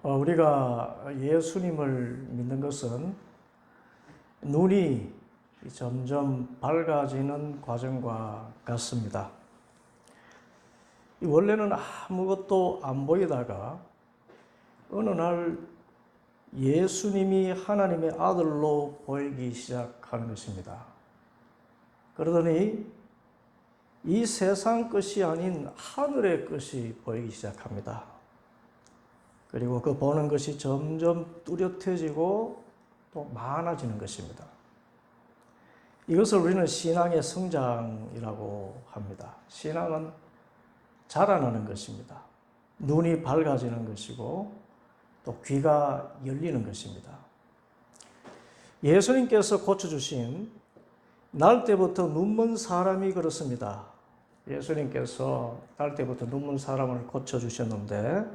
우리가 예수님을 믿는 것은 눈이 점점 밝아지는 과정과 같습니다. 원래는 아무것도 안 보이다가 어느 날 예수님이 하나님의 아들로 보이기 시작하는 것입니다. 그러더니 이 세상 것이 아닌 하늘의 것이 보이기 시작합니다. 그리고 그 보는 것이 점점 뚜렷해지고 또 많아지는 것입니다. 이것을 우리는 신앙의 성장이라고 합니다. 신앙은 자라나는 것입니다. 눈이 밝아지는 것이고 또 귀가 열리는 것입니다. 예수님께서 고쳐주신 날 때부터 눈먼 사람이 그렇습니다. 예수님께서 날 때부터 눈먼 사람을 고쳐주셨는데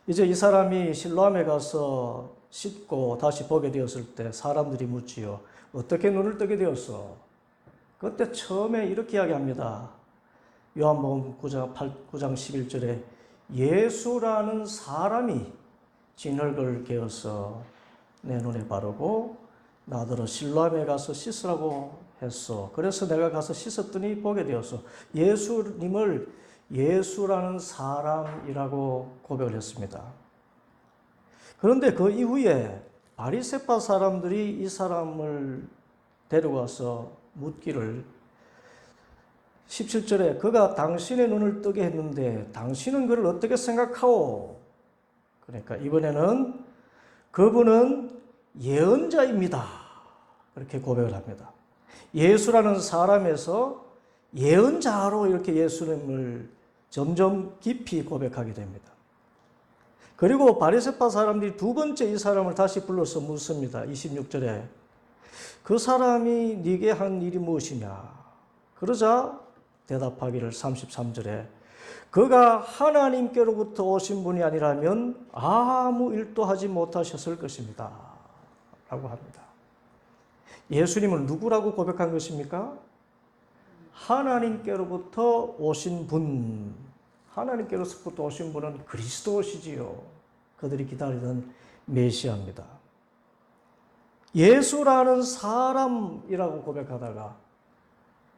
이제 이 사람이 실로암에 가서 씻고 다시 보게 되었을 때 사람들이 묻지요. 어떻게 눈을 뜨게 되었어? 그때 처음에 이렇게 이야기합니다. 요한복음 9장 11절에 예수라는 사람이 진흙을 개어서 내 눈에 바르고 나더러 실로암에 가서 씻으라고 했어. 그래서 내가 가서 씻었더니 보게 되었어. 예수님을 예수라는 사람이라고 고백을 했습니다. 그런데 그 이후에 바리새파 사람들이 이 사람을 데려가서 묻기를 17절에 그가 당신의 눈을 뜨게 했는데 당신은 그를 어떻게 생각하오? 그러니까 이번에는 그분은 예언자입니다. 그렇게 고백을 합니다. 예수라는 사람에서 예언자로 이렇게 예수님을 점점 깊이 고백하게 됩니다. 그리고 바리새파 사람들이 두 번째 이 사람을 다시 불러서 묻습니다. 26절에 그 사람이 네게 한 일이 무엇이냐? 그러자 대답하기를 33절에 그가 하나님께로부터 오신 분이 아니라면 아무 일도 하지 못하셨을 것입니다. 라고 합니다. 예수님은 누구라고 고백한 것입니까? 하나님께로부터 오신 분, 하나님께로부터 오신 분은 그리스도시지요. 그들이 기다리던 메시아입니다. 예수라는 사람이라고 고백하다가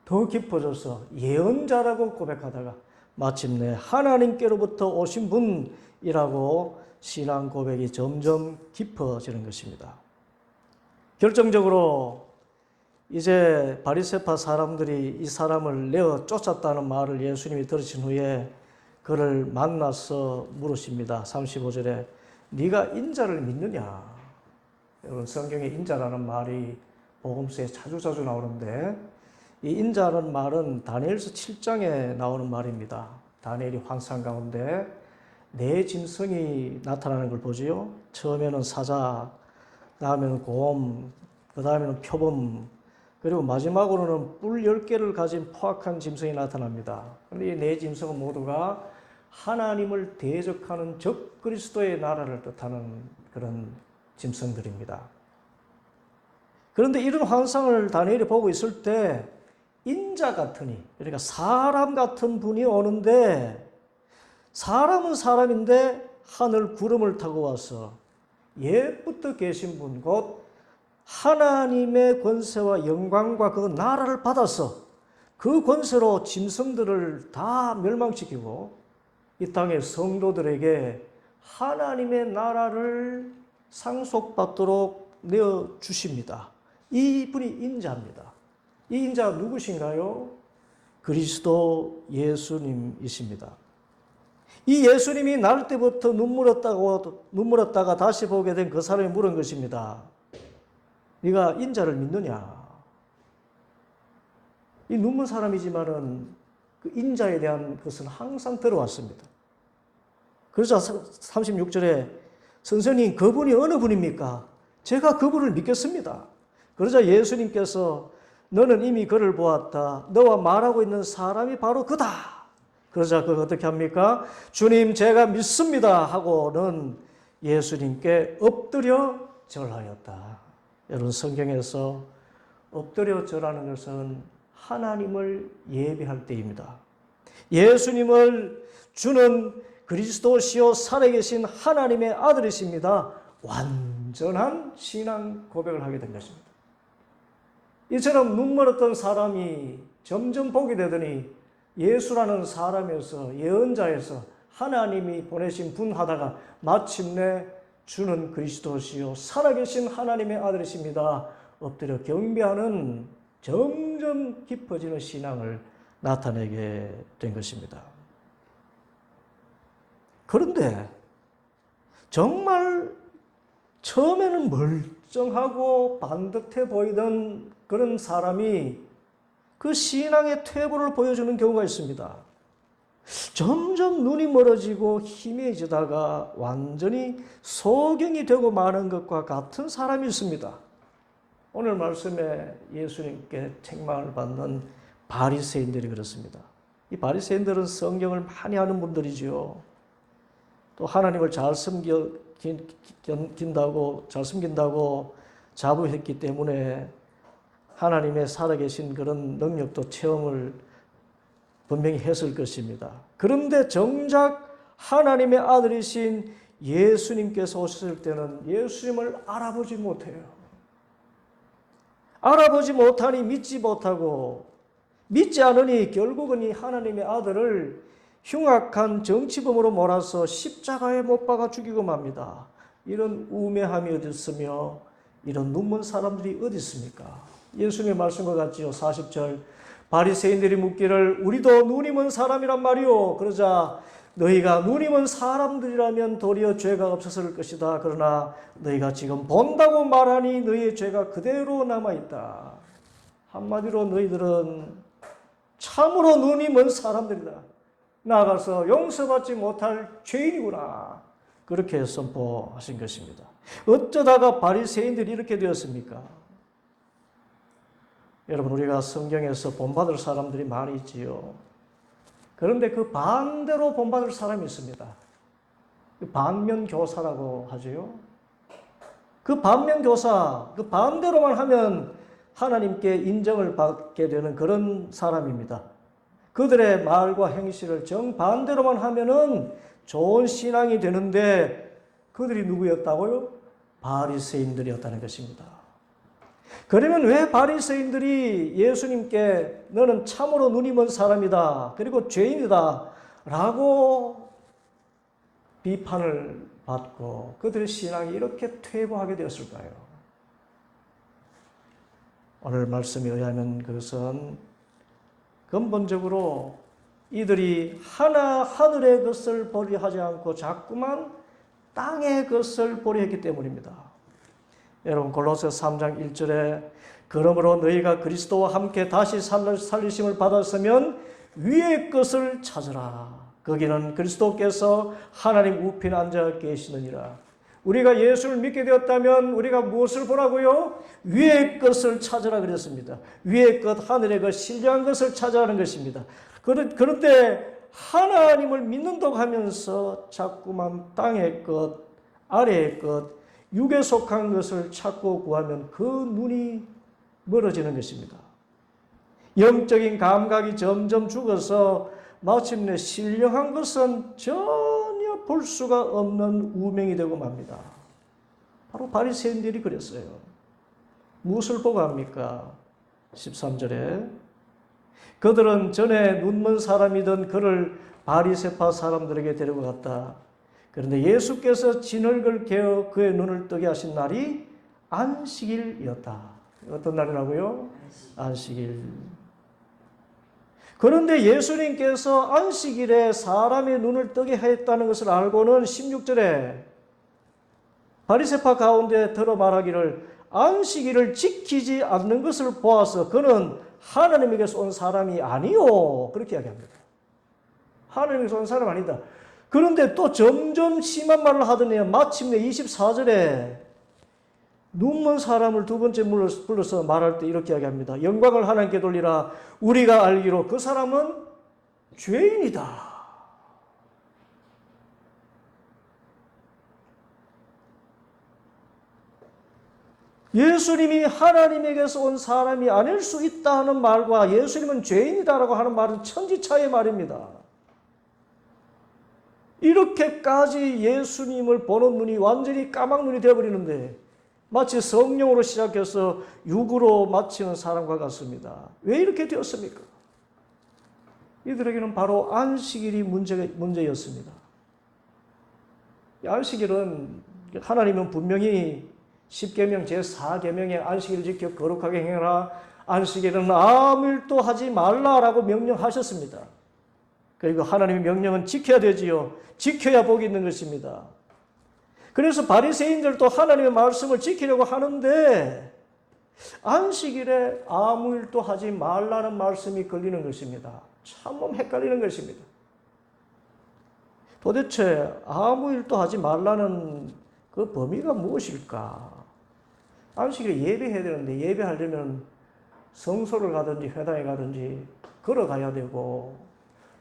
더 깊어져서 예언자라고 고백하다가 마침내 하나님께로부터 오신 분이라고 신앙 고백이 점점 깊어지는 것입니다. 결정적으로 이제 바리새파 사람들이 이 사람을 내어 쫓았다는 말을 예수님이 들으신 후에 그를 만나서 물으십니다. 35절에 네가 인자를 믿느냐? 여러분 성경에 인자라는 말이 복음서에 자주 나오는데 이 인자라는 말은 다니엘서 7장에 나오는 말입니다. 다니엘이 환상 가운데 네 짐승이 나타나는 걸 보지요. 처음에는 사자, 다음에는 곰, 그 다음에는 표범, 그리고 마지막으로는 뿔 10개를 가진 포악한 짐승이 나타납니다. 그런데 이 네 짐승은 모두가 하나님을 대적하는 적 그리스도의 나라를 뜻하는 그런 짐승들입니다. 그런데 이런 환상을 다니엘이 보고 있을 때 인자 같으니, 그러니까 사람 같은 분이 오는데 사람은 사람인데 하늘 구름을 타고 와서 옛부터 계신 분, 곧 하나님의 권세와 영광과 그 나라를 받아서 그 권세로 짐승들을 다 멸망시키고 이 땅의 성도들에게 하나님의 나라를 상속받도록 내어주십니다. 이분이 인자입니다. 이 인자가 누구신가요? 그리스도 예수님이십니다. 이 예수님이 날 때부터 눈물었다가 다시 보게 된 그 사람이 물은 것입니다. 네가 인자를 믿느냐? 이 눈먼 사람이지만은 그 인자에 대한 것은 항상 들어왔습니다. 그래서 36절에 선생님 그분이 어느 분입니까? 제가 그분을 믿겠습니다. 그러자 예수님께서 너는 이미 그를 보았다. 너와 말하고 있는 사람이 바로 그다. 그러자 그가 어떻게 합니까? 주님 제가 믿습니다 하고는 예수님께 엎드려 절하였다. 여러분 성경에서 엎드려 절하는 것은 하나님을 예배할 때입니다. 예수님을 주는 그리스도시요 살아계신 하나님의 아들이십니다. 완전한 신앙 고백을 하게 된 것입니다. 이처럼 눈멀었던 사람이 점점 보게 되더니 예수라는 사람에서, 예언자에서 하나님이 보내신 분 하다가 마침내 주는 그리스도시요 살아계신 하나님의 아들이십니다. 엎드려 경배하는 점점 깊어지는 신앙을 나타내게 된 것입니다. 그런데 정말 처음에는 멀쩡하고 반듯해 보이던 그런 사람이 그 신앙의 퇴보를 보여주는 경우가 있습니다. 점점 눈이 멀어지고 희미해지다가 완전히 소경이 되고 마는 것과 같은 사람이 있습니다. 오늘 말씀에 예수님께 책망을 받는 바리새인들이 그렇습니다. 이 바리새인들은 성경을 많이 아는 분들이지요. 또 하나님을 잘 섬긴다고 자부했기 때문에 하나님의 살아계신 그런 능력도 체험을 분명히 했을 것입니다. 그런데 정작 하나님의 아들이신 예수님께서 오셨을 때는 예수님을 알아보지 못해요. 알아보지 못하니 믿지 못하고, 믿지 않으니 결국은 이 하나님의 아들을 흉악한 정치범으로 몰아서 십자가에 못 박아 죽이고 맙니다. 이런 우매함이 어디 있으며 이런 눈먼 사람들이 어디 있습니까? 예수님의 말씀과 같지요. 40절 바리새인들이 묻기를 우리도 눈이 먼 사람이란 말이오. 그러자 너희가 눈이 먼 사람들이라면 도리어 죄가 없었을 것이다. 그러나 너희가 지금 본다고 말하니 너희의 죄가 그대로 남아있다. 한마디로 너희들은 참으로 눈이 먼 사람들이다. 나아가서 용서받지 못할 죄인이구나. 그렇게 선포하신 것입니다. 어쩌다가 바리새인들이 이렇게 되었습니까? 여러분, 우리가 성경에서 본받을 사람들이 많이 있지요. 그런데 그 반대로 본받을 사람이 있습니다. 반면교사라고 하지요. 그 반면교사, 그 반대로만 하면 하나님께 인정을 받게 되는 그런 사람입니다. 그들의 말과 행실을 정반대로만 하면은 좋은 신앙이 되는데 그들이 누구였다고요? 바리새인들이었다는 것입니다. 그러면 왜 바리새인들이 예수님께 너는 참으로 눈이 먼 사람이다, 그리고 죄인이다 라고 비판을 받고 그들의 신앙이 이렇게 퇴보하게 되었을까요? 오늘 말씀에 의하면 그것은 근본적으로 이들이 하늘의 것을 보려 하지 않고 자꾸만 땅의 것을 보려 했기 때문입니다. 여러분, 골로새서 3장 1절에 그러므로 너희가 그리스도와 함께 다시 살리심을 받았으면 위의 것을 찾으라. 거기는 그리스도께서 하나님 우편에 앉아 계시느니라. 우리가 예수를 믿게 되었다면 우리가 무엇을 보라고요? 위의 것을 찾으라 그랬습니다. 위의 것, 하늘의 것, 신령한 것을 찾아가는 것입니다. 그런데 하나님을 믿는다고 하면서 자꾸만 땅의 것, 아래의 것, 육에 속한 것을 찾고 구하면 그 눈이 멀어지는 것입니다. 영적인 감각이 점점 죽어서 마침내 신령한 것은 전혀 볼 수가 없는 우명이 되고 맙니다. 바로 바리새인들이 그랬어요. 무엇을 보고 합니까? 13절에 그들은 전에 눈먼 사람이던 그를 바리새파 사람들에게 데리고 갔다. 그런데 예수께서 진흙을 개어 그의 눈을 뜨게 하신 날이 안식일이었다. 어떤 날이라고요? 안식일. 그런데 예수님께서 안식일에 사람의 눈을 뜨게 했다는 것을 알고는 16절에 바리새파 가운데 들어 말하기를 안식일을 지키지 않는 것을 보아서 그는 하나님에게서 온 사람이 아니요. 그렇게 이야기합니다. 하나님에게서 온 사람 아니다. 그런데 또 점점 심한 말을 하더니 마침내 24절에 눈먼 사람을 두 번째 불러서 말할 때 이렇게 이야기합니다. 영광을 하나님께 돌리라. 우리가 알기로 그 사람은 죄인이다. 예수님이 하나님에게서 온 사람이 아닐 수 있다 하는 말과 예수님은 죄인이다라고 하는 말은 천지차이의 말입니다. 이렇게까지 예수님을 보는 눈이 완전히 까막눈이 되어버리는데 마치 성령으로 시작해서 육으로 마치는 사람과 같습니다. 왜 이렇게 되었습니까? 이들에게는 바로 안식일이 문제였습니다. 안식일은 하나님은 분명히 10계명 제4계명에 안식일을 지켜 거룩하게 행하라, 안식일은 아무 일도 하지 말라라고 명령하셨습니다. 그리고 하나님의 명령은 지켜야 되지요. 지켜야 복이 있는 것입니다. 그래서 바리새인들도 하나님의 말씀을 지키려고 하는데 안식일에 아무 일도 하지 말라는 말씀이 걸리는 것입니다. 참 헷갈리는 것입니다. 도대체 아무 일도 하지 말라는 그 범위가 무엇일까? 안식일에 예배해야 되는데 예배하려면 성소를 가든지 회당에 가든지 걸어가야 되고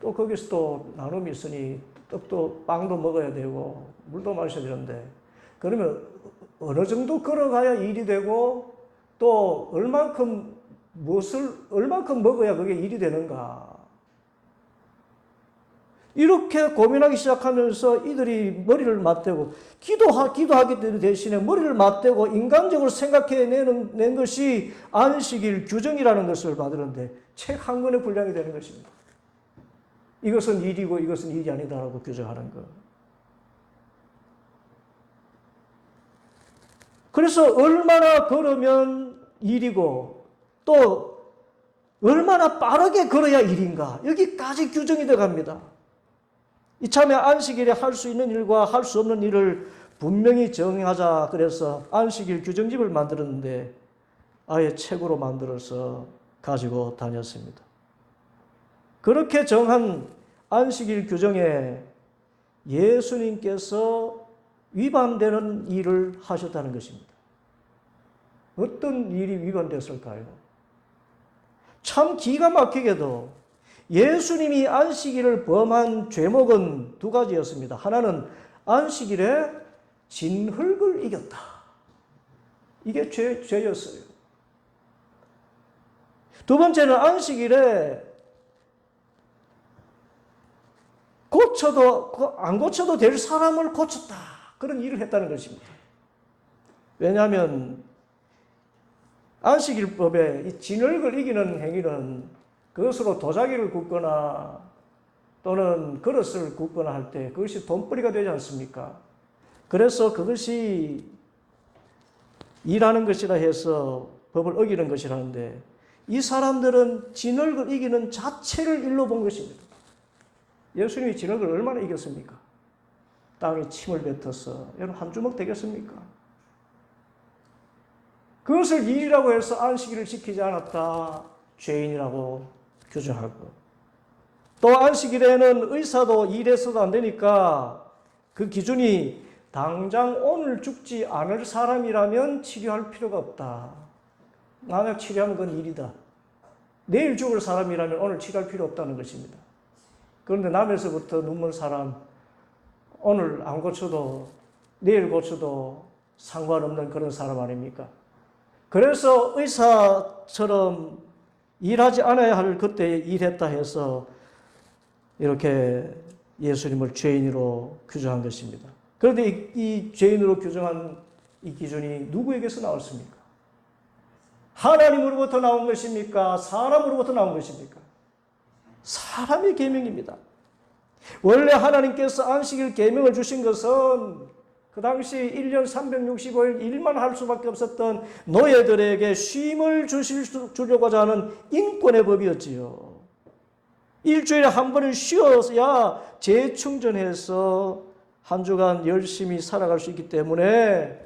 또 거기서 또 나눔이 있으니 떡도 빵도 먹어야 되고 물도 마셔야 되는데 그러면 어느 정도 걸어가야 일이 되고 또 얼만큼 먹어야 그게 일이 되는가? 이렇게 고민하기 시작하면서 이들이 머리를 맞대고 기도하기 대신에 머리를 맞대고 인간적으로 생각해낸 것이 안식일 규정이라는 것을 받으는데 책 한 권의 분량이 되는 것입니다. 이것은 일이고 이것은 일이 아니다라고 규정하는 것. 그래서 얼마나 걸으면 일이고 또 얼마나 빠르게 걸어야 일인가 여기까지 규정이 되어갑니다. 이참에 안식일에 할 수 있는 일과 할 수 없는 일을 분명히 정하자 그래서 안식일 규정집을 만들었는데 아예 책으로 만들어서 가지고 다녔습니다. 그렇게 정한 안식일 규정에 예수님께서 위반되는 일을 하셨다는 것입니다. 어떤 일이 위반됐을까요? 참 기가 막히게도 예수님이 안식일을 범한 죄목은 두 가지였습니다. 하나는 안식일에 진흙을 이겼다. 이게 죄였어요. 두 번째는 안식일에 안 고쳐도 될 사람을 고쳤다. 그런 일을 했다는 것입니다. 왜냐하면 안식일법에 이 진흙을 이기는 행위는 그것으로 도자기를 굽거나 또는 그릇을 굽거나 할 때 그것이 돈벌이가 되지 않습니까? 그래서 그것이 일하는 것이라 해서 법을 어기는 것이라는데 이 사람들은 진흙을 이기는 자체를 일로 본 것입니다. 예수님이 진흙을 얼마나 이겼습니까? 땅에 침을 뱉어서 여러분 한 주먹 되겠습니까? 그것을 일이라고 해서 안식일을 지키지 않았다. 죄인이라고 규정하고 또 안식일에는 의사도 일해서도 안 되니까 그 기준이 당장 오늘 죽지 않을 사람이라면 치료할 필요가 없다. 만약 치료하면 그건 일이다. 내일 죽을 사람이라면 오늘 치료할 필요 없다는 것입니다. 그런데 남에서부터 눈먼 사람 오늘 안 고쳐도 내일 고쳐도 상관없는 그런 사람 아닙니까? 그래서 의사처럼 일하지 않아야 할 그때 일했다 해서 이렇게 예수님을 죄인으로 규정한 것입니다. 그런데 이 죄인으로 규정한 이 기준이 누구에게서 나왔습니까? 하나님으로부터 나온 것입니까? 사람으로부터 나온 것입니까? 사람의 계명입니다. 원래 하나님께서 안식일 계명을 주신 것은 그 당시 1년 365일 일만 할 수밖에 없었던 노예들에게 쉼을 주려고자 하는 인권의 법이었지요. 일주일에 한 번은 쉬어야 재충전해서 한 주간 열심히 살아갈 수 있기 때문에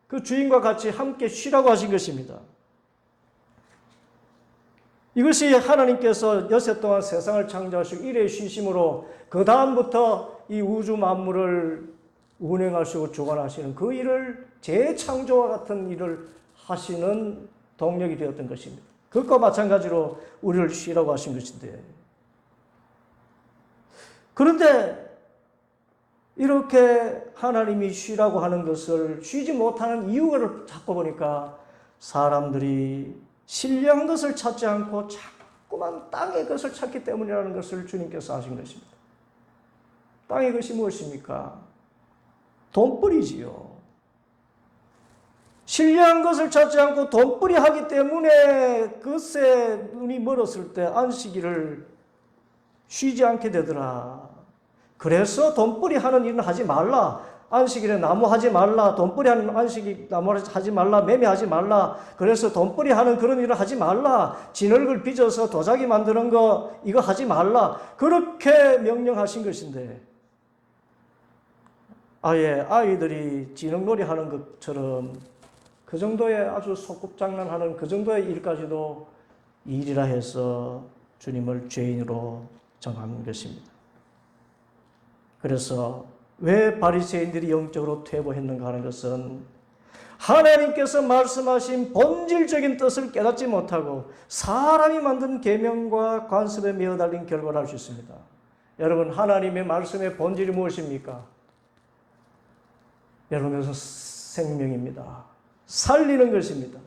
그 주인과 같이 함께 쉬라고 하신 것입니다. 이것이 하나님께서 여세 동안 세상을 창조하시고 일의 쉬심으로 그 다음부터 이 우주 만물을 운행하시고 주관하시는 그 일을 재창조와 같은 일을 하시는 동력이 되었던 것입니다. 그것과 마찬가지로 우리를 쉬라고 하신 것인데 그런데 이렇게 하나님이 쉬라고 하는 것을 쉬지 못하는 이유를 찾고 보니까 사람들이 신령한 것을 찾지 않고 자꾸만 땅의 것을 찾기 때문이라는 것을 주님께서 하신 것입니다. 땅의 것이 무엇입니까? 돈벌이지요. 신령한 것을 찾지 않고 돈벌이 하기 때문에 그것에 눈이 멀었을 때 안식일을 쉬지 않게 되더라. 그래서 돈벌이 하는 일은 하지 말라. 안식일에 나무하지 말라. 돈벌이 하는 안식일 나무하지 말라. 매매하지 말라. 그래서 돈벌이 하는 그런 일을 하지 말라. 진흙을 빚어서 도자기 만드는 거 이거 하지 말라. 그렇게 명령하신 것인데 아예 아이들이 진흙놀이 하는 것처럼 그 정도의 아주 소꿉장난하는 그 정도의 일까지도 일이라 해서 주님을 죄인으로 정한 것입니다. 그래서 왜 바리새인들이 영적으로 퇴보했는가 하는 것은 하나님께서 말씀하신 본질적인 뜻을 깨닫지 못하고 사람이 만든 계명과 관습에 매어 달린 결과를 알 수 있습니다. 여러분, 하나님의 말씀의 본질이 무엇입니까? 여러분, 그것은 생명입니다. 살리는 것입니다.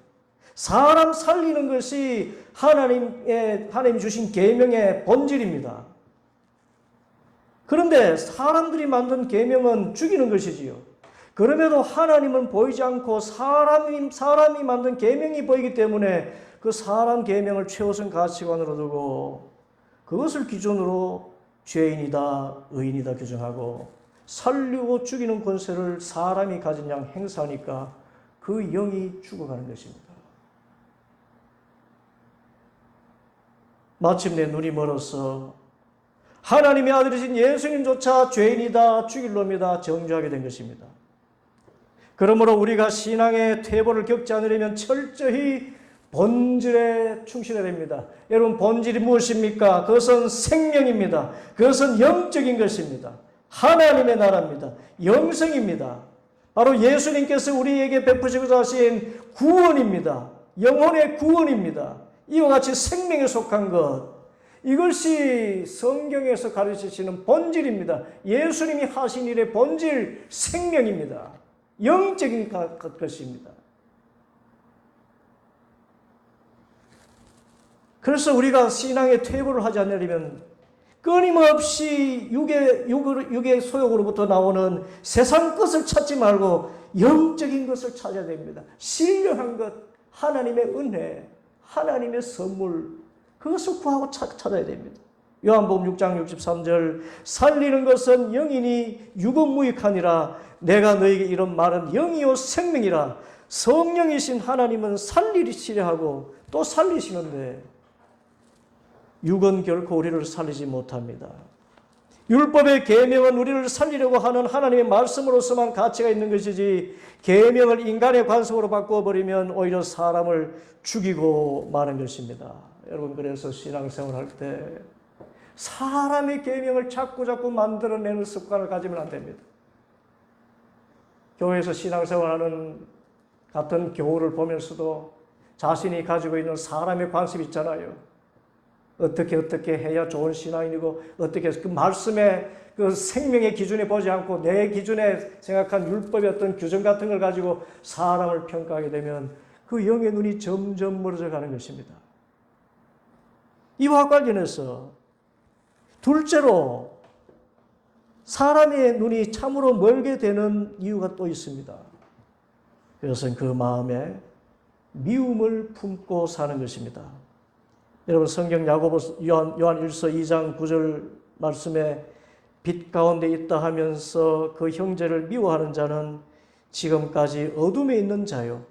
사람 살리는 것이 하나님 주신 계명의 본질입니다. 그런데 사람들이 만든 계명은 죽이는 것이지요. 그럼에도 하나님은 보이지 않고 사람이 만든 계명이 보이기 때문에 그 사람 계명을 최우선 가치관으로 두고 그것을 기준으로 죄인이다, 의인이다 규정하고 살리고 죽이는 권세를 사람이 가진 양 행사하니까 그 영이 죽어가는 것입니다. 마침내 눈이 멀어서 하나님의 아들이신 예수님조차 죄인이다, 죽일 놈이다 정죄하게 된 것입니다. 그러므로 우리가 신앙의 퇴보를 겪지 않으려면 철저히 본질에 충실해야 됩니다. 여러분, 본질이 무엇입니까? 그것은 생명입니다. 그것은 영적인 것입니다. 하나님의 나라입니다. 영생입니다. 바로 예수님께서 우리에게 베푸시고자 하신 구원입니다. 영혼의 구원입니다. 이와 같이 생명에 속한 것, 이것이 성경에서 가르치시는 본질입니다. 예수님이 하신 일의 본질, 생명입니다. 영적인 것입니다. 그래서 우리가 신앙의 퇴보를 하지 않으려면 끊임없이 육의 소욕으로부터 나오는 세상 것을 찾지 말고 영적인 것을 찾아야 됩니다. 신령한 것, 하나님의 은혜, 하나님의 선물, 그것을 구하고 찾아야 됩니다. 요한복음 6장 63절 살리는 것은 영이니 육은 무익하니라. 내가 너에게 이런 말은 영이요 생명이라. 성령이신 하나님은 살리시려 하고 또 살리시는데 육은 결코 우리를 살리지 못합니다. 율법의 계명은 우리를 살리려고 하는 하나님의 말씀으로서만 가치가 있는 것이지 계명을 인간의 관습으로 바꿔버리면 오히려 사람을 죽이고 마는 것입니다. 여러분, 그래서 신앙생활 할 때 사람의 계명을 자꾸 만들어내는 습관을 가지면 안 됩니다. 교회에서 신앙생활하는 같은 교우를 보면서도 자신이 가지고 있는 사람의 관습이 있잖아요. 어떻게 해야 좋은 신앙인이고 어떻게 그 말씀의 그 생명의 기준에 보지 않고 내 기준에 생각한 율법의 어떤 규정 같은 걸 가지고 사람을 평가하게 되면 그 영의 눈이 점점 멀어져 가는 것입니다. 이와 관련해서 둘째로 사람의 눈이 참으로 멀게 되는 이유가 또 있습니다. 그것은 그 마음에 미움을 품고 사는 것입니다. 여러분, 성경 야고보서 요한일서 2장 9절 말씀에 빛 가운데 있다 하면서 그 형제를 미워하는 자는 지금까지 어둠에 있는 자요.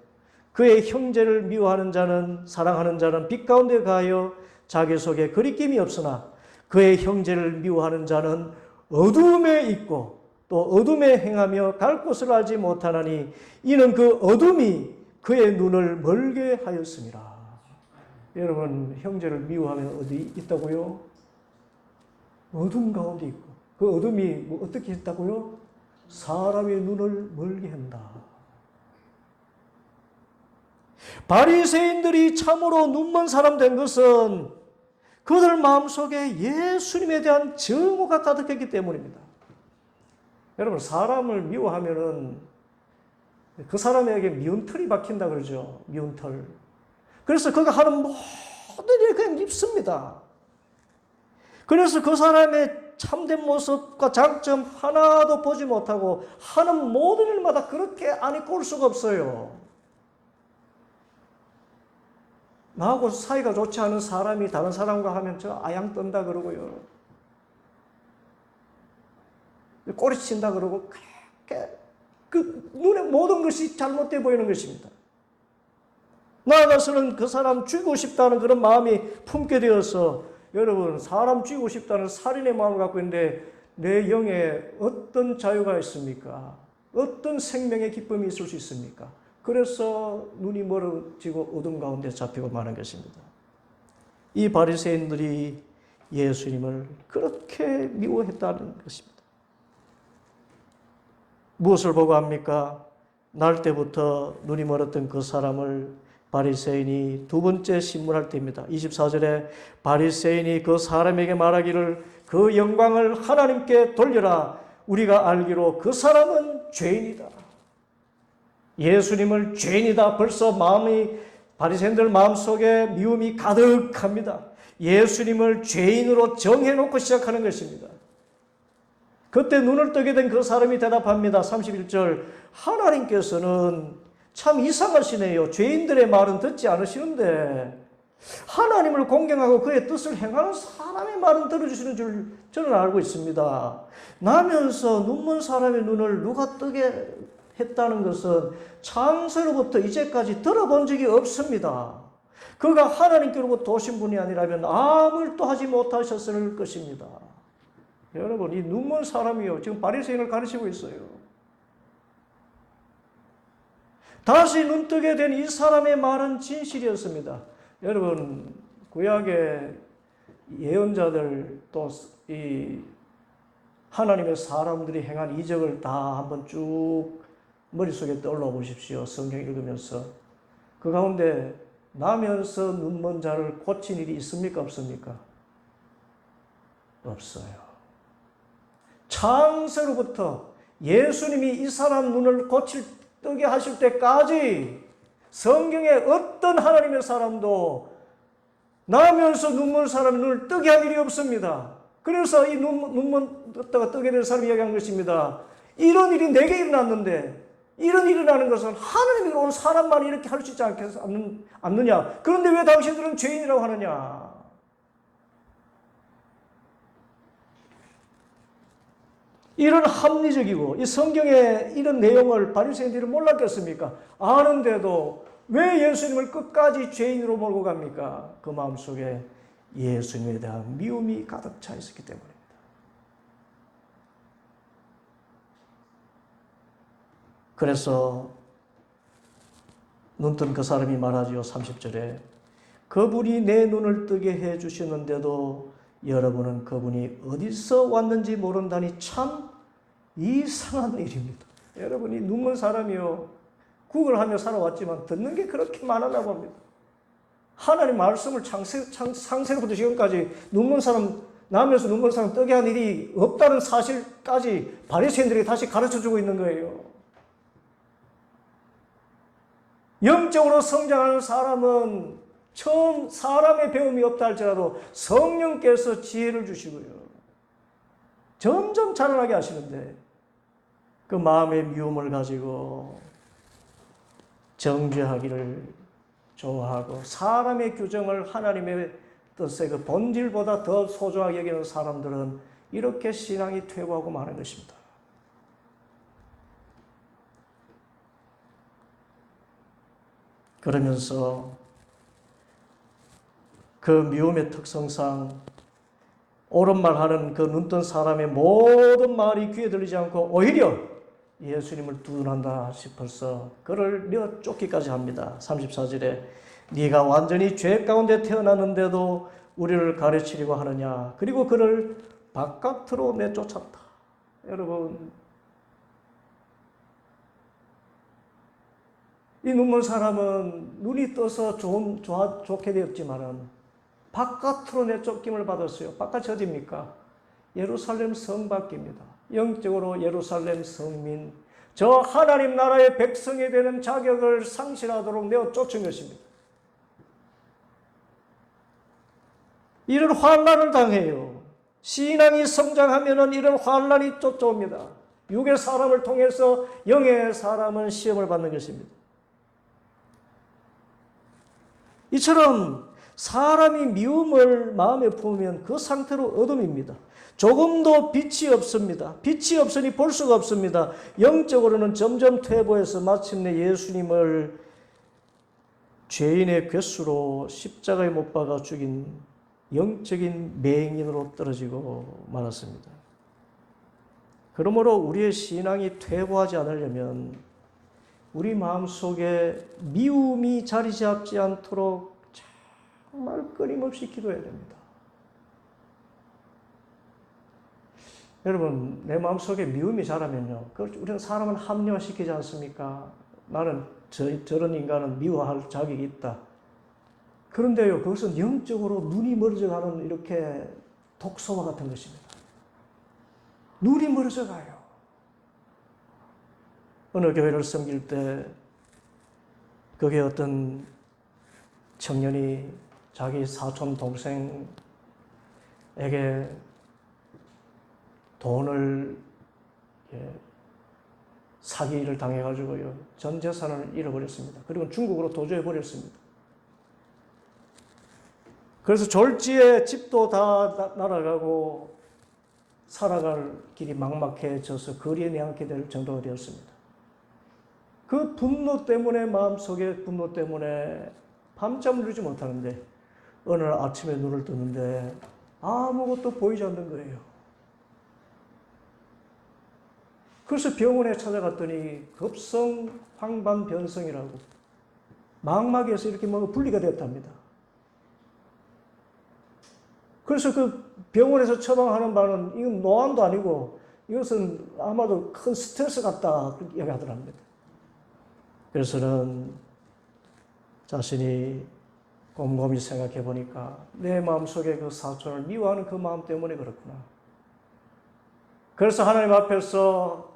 그의 형제를 미워하는 자는 사랑하는 자는 빛 가운데 가여 자기 속에 거리낌이 없으나 그의 형제를 미워하는 자는 어둠에 있고 또 어둠에 행하며 갈 곳을 알지 못하나니 이는 그 어둠이 그의 눈을 멀게 하였습니다. 여러분, 형제를 미워하면 어디 있다고요? 어둠 가운데 있고 그 어둠이 어떻게 있다고요? 사람의 눈을 멀게 한다. 바리새인들이 참으로 눈먼 사람 된 것은 그들 마음속에 예수님에 대한 증오가 가득했기 때문입니다. 여러분, 사람을 미워하면은 그 사람에게 미운 털이 박힌다 그러죠. 미운 털. 그래서 그가 하는 모든 일에 그냥 밉습니다. 그래서 그 사람의 참된 모습과 장점 하나도 보지 못하고 하는 모든 일마다 그렇게 안 입고 올 수가 없어요. 나하고 사이가 좋지 않은 사람이 다른 사람과 하면 저 아양 떤다 그러고요. 꼬리친다 그러고 그렇게 그 눈에 모든 것이 잘못되어 보이는 것입니다. 나아가서는 그 사람 죽이고 싶다는 그런 마음이 품게 되어서 여러분 사람 죽이고 싶다는 살인의 마음을 갖고 있는데 내 영에 어떤 자유가 있습니까? 어떤 생명의 기쁨이 있을 수 있습니까? 그래서 눈이 멀어지고 어둠 가운데 잡히고 마는 것입니다. 이 바리새인들이 예수님을 그렇게 미워했다는 것입니다. 무엇을 보고 합니까? 날 때부터 눈이 멀었던 그 사람을 바리새인이 두 번째 신문할 때입니다. 24절에 바리새인이 그 사람에게 말하기를 그 영광을 하나님께 돌려라. 우리가 알기로 그 사람은 죄인이다. 예수님을 죄인이다. 벌써 바리새인들 마음속에 미움이 가득합니다. 예수님을 죄인으로 정해놓고 시작하는 것입니다. 그때 눈을 뜨게 된 그 사람이 대답합니다. 31절 하나님께서는 참 이상하시네요. 죄인들의 말은 듣지 않으시는데 하나님을 공경하고 그의 뜻을 행하는 사람의 말은 들어주시는 줄 저는 알고 있습니다. 나면서 눈먼 사람의 눈을 누가 뜨게 했다는 것은 창세로부터 이제까지 들어본 적이 없습니다. 그가 하나님께로부터 오신 분이 아니라면 아무 일도 하지 못하셨을 것입니다. 여러분, 이 눈먼 사람이요. 지금 바리새인을 가르치고 있어요. 다시 눈뜨게 된 이 사람의 말은 진실이었습니다. 여러분, 구약의 예언자들 또 이 하나님의 사람들이 행한 이적을 다 한번 쭉 머릿속에 떠올려 보십시오. 성경 읽으면서. 그 가운데 나면서 눈먼 자를 고친 일이 있습니까? 없습니까? 없어요. 창세로부터 예수님이 이 사람 눈을 뜨게 하실 때까지 성경에 어떤 하나님의 사람도 나면서 눈먼 사람의 눈을 뜨게 한 일이 없습니다. 그래서 이 눈먼 뜨게 된 사람이 이야기한 것입니다. 이런 일이 내게 일어났는데 이런 일이 일어나는 것은 하나님이 온 사람만 이렇게 할 수 있지 않느냐. 그런데 왜 당신들은 죄인이라고 하느냐. 이런 합리적이고 이 성경의 이런 내용을 바리새인들이 몰랐겠습니까? 아는데도 왜 예수님을 끝까지 죄인으로 몰고 갑니까? 그 마음속에 예수님에 대한 미움이 가득 차 있었기 때문입니다. 그래서 눈뜬 그 사람이 말하지요. 30절에 그분이 내 눈을 뜨게 해 주시는데도 여러분은 그분이 어디서 왔는지 모른다니 참 이상한 일입니다. 여러분이 눈먼 사람이요. 구걸하며 살아왔지만 듣는 게 그렇게 많았나 봅니다. 하나님 말씀을 창세로부터 지금까지 눈먼 사람, 나면서 눈먼 사람 뜨게 한 일이 없다는 사실까지 바리새인들이 다시 가르쳐주고 있는 거예요. 영적으로 성장하는 사람은 처음 사람의 배움이 없다 할지라도 성령께서 지혜를 주시고요. 점점 자라나게 하시는데 그 마음의 미움을 가지고 정죄하기를 좋아하고 사람의 규정을 하나님의 뜻의 그 본질보다 더 소중하게 여기는 사람들은 이렇게 신앙이 퇴보하고 마는 것입니다. 그러면서 그 미움의 특성상 옳은 말 하는 그 눈뜬 사람의 모든 말이 귀에 들리지 않고 오히려 예수님을 두둔한다 싶어서 그를 내어 쫓기까지 합니다. 34절에 네가 완전히 죄 가운데 태어났는데도 우리를 가르치려고 하느냐. 그리고 그를 바깥으로 내쫓았다. 여러분, 이 눈먼 사람은 눈이 떠서 좋게 되었지만은 바깥으로 내쫓김을 받았어요. 바깥이 어디입니까? 예루살렘 성 밖입니다. 영적으로 예루살렘 성민, 저 하나님 나라의 백성이 되는 자격을 상실하도록 내어 쫓은 것입니다. 이런 환난을 당해요. 신앙이 성장하면은 이런 환란이 쫓아옵니다. 육의 사람을 통해서 영의 사람은 시험을 받는 것입니다. 이처럼 사람이 미움을 마음에 품으면 그 상태로 어둠입니다. 조금도 빛이 없습니다. 빛이 없으니 볼 수가 없습니다. 영적으로는 점점 퇴보해서 마침내 예수님을 죄인의 괴수로 십자가에 못 박아 죽인 영적인 맹인으로 떨어지고 말았습니다. 그러므로 우리의 신앙이 퇴보하지 않으려면 우리 마음속에 미움이 자리 잡지 않도록 정말 끊임없이 기도해야 됩니다. 여러분, 내 마음속에 미움이 자라면요, 우리는 사람은 합리화시키지 않습니까? 나는 저런 인간은 미워할 자격이 있다. 그런데요, 그것은 영적으로 눈이 멀어져가는 이렇게 독소와 같은 것입니다. 눈이 멀어져가요. 어느 교회를 섬길 때 거기에 어떤 청년이 자기 사촌 동생에게 돈을 사기를 당해가지고요, 전 재산을 잃어버렸습니다. 그리고 중국으로 도주해버렸습니다. 그래서 졸지에 집도 다 날아가고 살아갈 길이 막막해져서 거리에 내앉게 될 정도가 되었습니다. 그 분노 때문에, 마음속에 분노 때문에 밤잠을 이루지 못하는데 어느 날 아침에 눈을 뜨는데 아무것도 보이지 않는 거예요. 그래서 병원에 찾아갔더니 급성 황반변성이라고 망막에서 이렇게 분리가 됐답니다. 그래서 그 병원에서 처방하는 바는 이건 노안도 아니고 이것은 아마도 큰 스트레스 같다 그렇게 이야기하더랍니다. 그래서는 자신이 곰곰이 생각해 보니까 내 마음속에 그 사촌을 미워하는 그 마음 때문에 그렇구나. 그래서 하나님 앞에서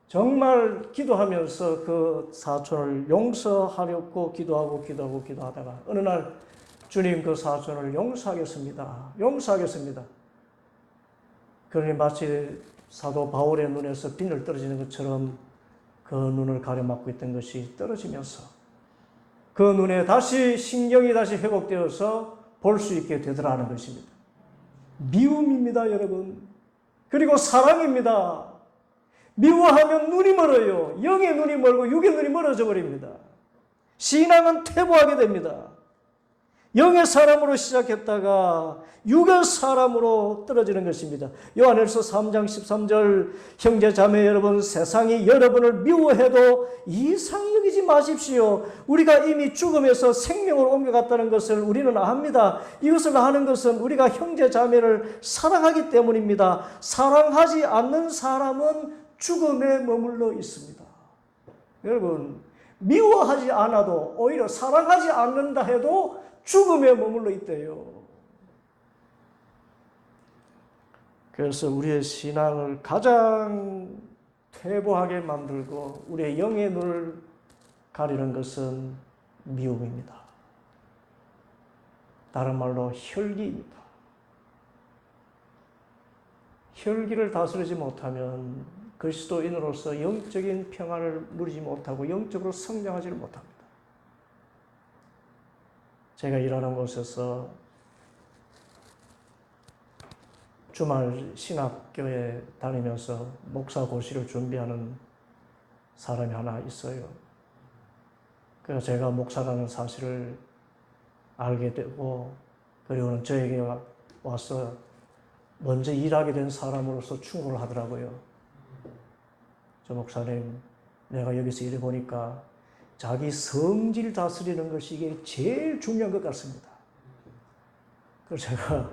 정말 기도하면서 그 사촌을 용서하려고 기도하다가 어느 날 주님, 그 사촌을 용서하겠습니다. 그러니 마치 사도 바울의 눈에서 비늘 떨어지는 것처럼 그 눈을 가려막고 있던 것이 떨어지면서 그 눈에 다시 신경이 다시 회복되어서 볼 수 있게 되더라는 것입니다. 미움입니다, 여러분. 그리고 사랑입니다. 미워하면 눈이 멀어요. 영의 눈이 멀고 육의 눈이 멀어져 버립니다. 신앙은 퇴보하게 됩니다. 영의 사람으로 시작했다가 육의 사람으로 떨어지는 것입니다. 요한일서 3장 13절 형제 자매 여러분, 세상이 여러분을 미워해도 이상 여기지 마십시오. 우리가 이미 죽음에서 생명으로 옮겨갔다는 것을 우리는 압니다. 이것을 아는 것은 우리가 형제 자매를 사랑하기 때문입니다. 사랑하지 않는 사람은 죽음에 머물러 있습니다. 여러분, 미워하지 않아도 오히려 사랑하지 않는다 해도 죽음에 머물러 있대요. 그래서 우리의 신앙을 가장 퇴보하게 만들고 우리의 영의 눈을 가리는 것은 미움입니다. 다른 말로 혈기입니다. 혈기를 다스리지 못하면 그리스도인으로서 영적인 평안을 누리지 못하고 영적으로 성장하지를 못합니다. 제가 일하는 곳에서 주말 신학교에 다니면서 목사 고시를 준비하는 사람이 하나 있어요. 그래서 제가 목사라는 사실을 알게 되고, 그리고는 저에게 와서 먼저 일하게 된 사람으로서 충고를 하더라고요. 저 목사님, 내가 여기서 일해보니까 자기 성질 다스리는 것이 이게 제일 중요한 것 같습니다. 그래서 제가,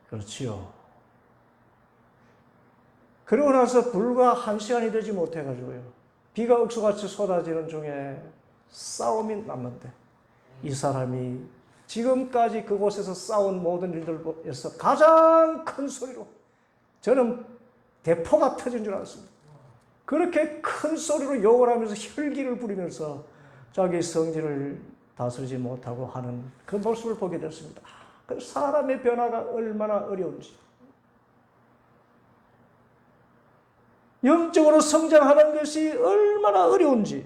그렇지요. 그러고 나서 불과 1시간이 되지 못해가지고요, 비가 억수같이 쏟아지는 중에 싸움이 났는데, 이 사람이 지금까지 그곳에서 싸운 모든 일들에서 가장 큰 소리로, 저는 대포가 터진 줄 알았습니다. 그렇게 큰 소리로 욕을 하면서 혈기를 부리면서 자기 성질을 다스리지 못하고 하는 그 모습을 보게 됐습니다. 그 사람의 변화가 얼마나 어려운지. 영적으로 성장하는 것이 얼마나 어려운지.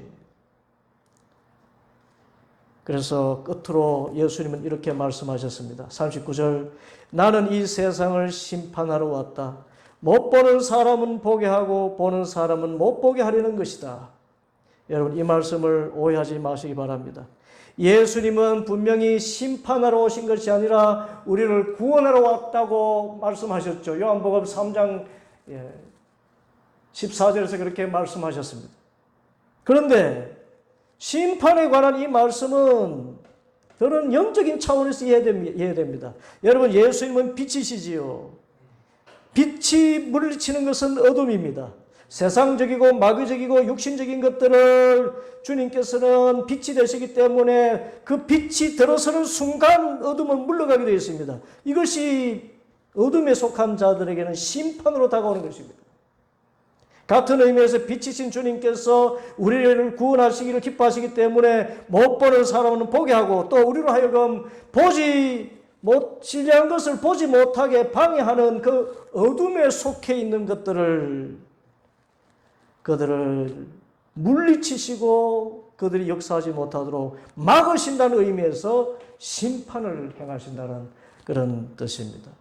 그래서 끝으로 예수님은 이렇게 말씀하셨습니다. 39절, 나는 이 세상을 심판하러 왔다. 못 보는 사람은 보게 하고 보는 사람은 못 보게 하려는 것이다. 여러분, 이 말씀을 오해하지 마시기 바랍니다. 예수님은 분명히 심판하러 오신 것이 아니라 우리를 구원하러 왔다고 말씀하셨죠. 요한복음 3장 14절에서 그렇게 말씀하셨습니다. 그런데 심판에 관한 이 말씀은 저는 영적인 차원에서 이해됩니다. 여러분, 예수님은 빛이시지요. 빛이 물리치는 것은 어둠입니다. 세상적이고 마귀적이고 육신적인 것들을 주님께서는 빛이 되시기 때문에 그 빛이 들어서는 순간 어둠은 물러가게 되어 있습니다. 이것이 어둠에 속한 자들에게는 심판으로 다가오는 것입니다. 같은 의미에서 빛이신 주님께서 우리를 구원하시기를 기뻐하시기 때문에 못 보는 사람은 보게 하고 또 우리로 하여금 신뢰한 것을 보지 못하게 방해하는 그 어둠에 속해 있는 그들을 물리치시고 그들이 역사하지 못하도록 막으신다는 의미에서 심판을 행하신다는 그런 뜻입니다.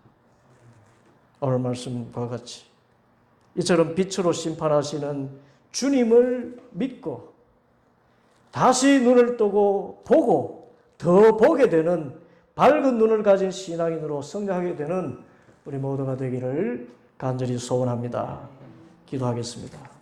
오늘 말씀과 같이 이처럼 빛으로 심판하시는 주님을 믿고 다시 눈을 뜨고 보고 더 보게 되는 밝은 눈을 가진 신앙인으로 성장하게 되는 우리 모두가 되기를 간절히 소원합니다. 기도하겠습니다.